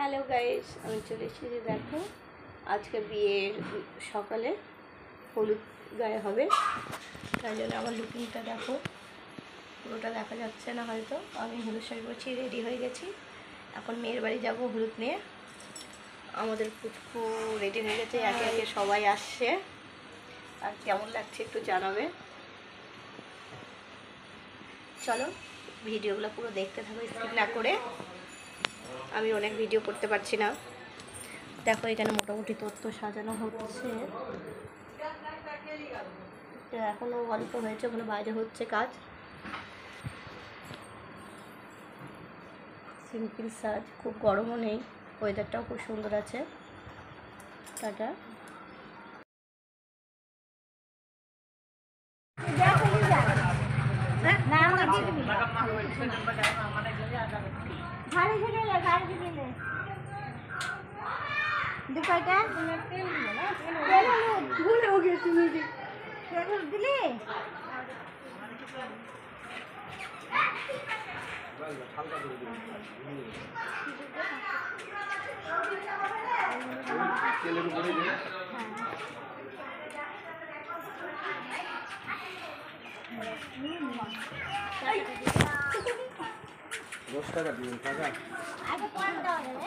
Hello guys, আমি চলে এসেছি। দেখো, আজকে বিয়ের সকালে হলুদ গায়ে হবে, তাই জন্য আমার লুকিংটা দেখো। পুরোটা দেখা যাচ্ছে না হয়তো। আমি হলুদ শাড়ি পরছি, রেডি হয়ে গেছি। এখন মেয়ের বাড়ি যাবো হলুদ নিয়ে। আমাদের পুচকু রেডি হয়ে গেছে, একে একে সবাই আসছে। আর কেমন লাগছে একটু জানাবে। চলো ভিডিওগুলো পুরো দেখতে থাকো, স্কিপ না করে। আমি অনেক ভিডিও করতে পারছি না। দেখো এখানে মোটামুটি তথ্য সাজানো হচ্ছে, এখনো অল্প হয়েছে, ওখানে বাইরে হচ্ছে কাজ। সিম্পল সাজ, খুব গরমও নেই, ওয়েদারটাও খুব সুন্দর আছে। টাটা। টাকা দিবেন টাকা আগে পয়েন্ট দেওয়া যাবে।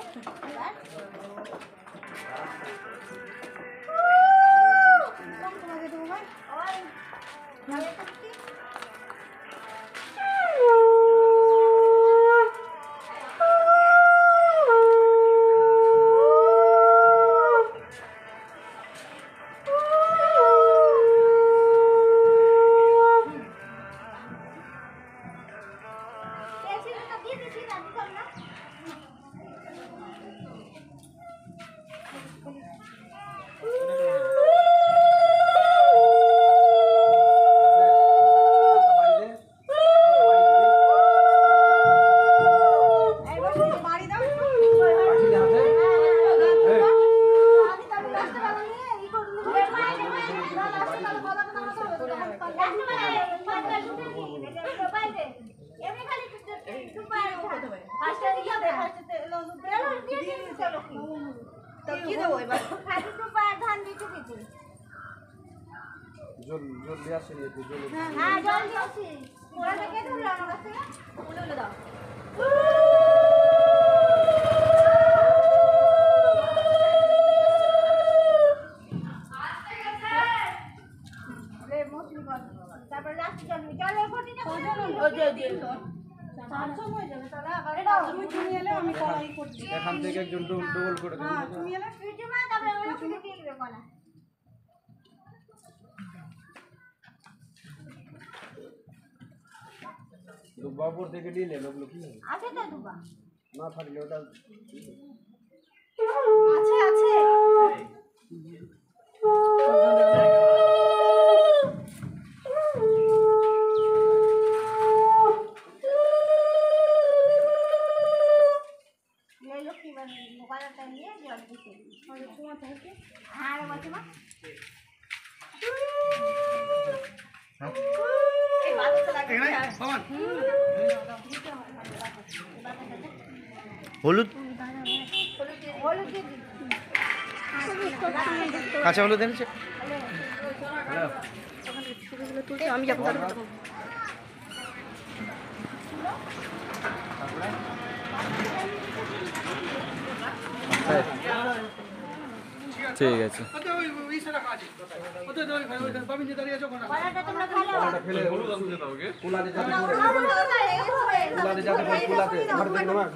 এখান থেকে একজন ডবল করে দেন। দুবাপুর থেকে নিলে লোকগুলো কি আছে? না দুবা না থাকলে ওটা আছে আছে। হলুদ কাঁচা হলুদ এনেছে। আমি যাবো। ঠিক আছে।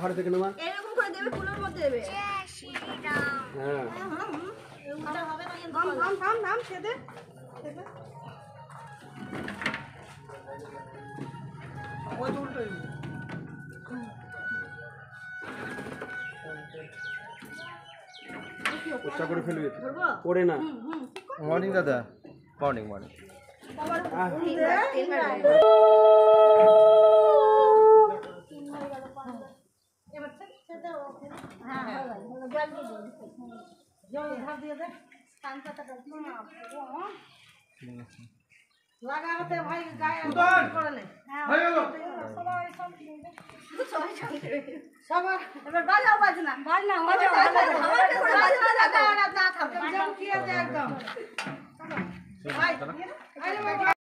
ঘর থেকে নেওয়া উচ্চা করে ফেলবে পড়ে না। মর্নিং দাদা, মর্নিং মর্নিং। লাগাতে ভাই গায়ে করে নে। হয়ে গেল সবার এবার বাজাও বাজনা বাজনা না থামে কি আছে একদম ভাই আরে বাবা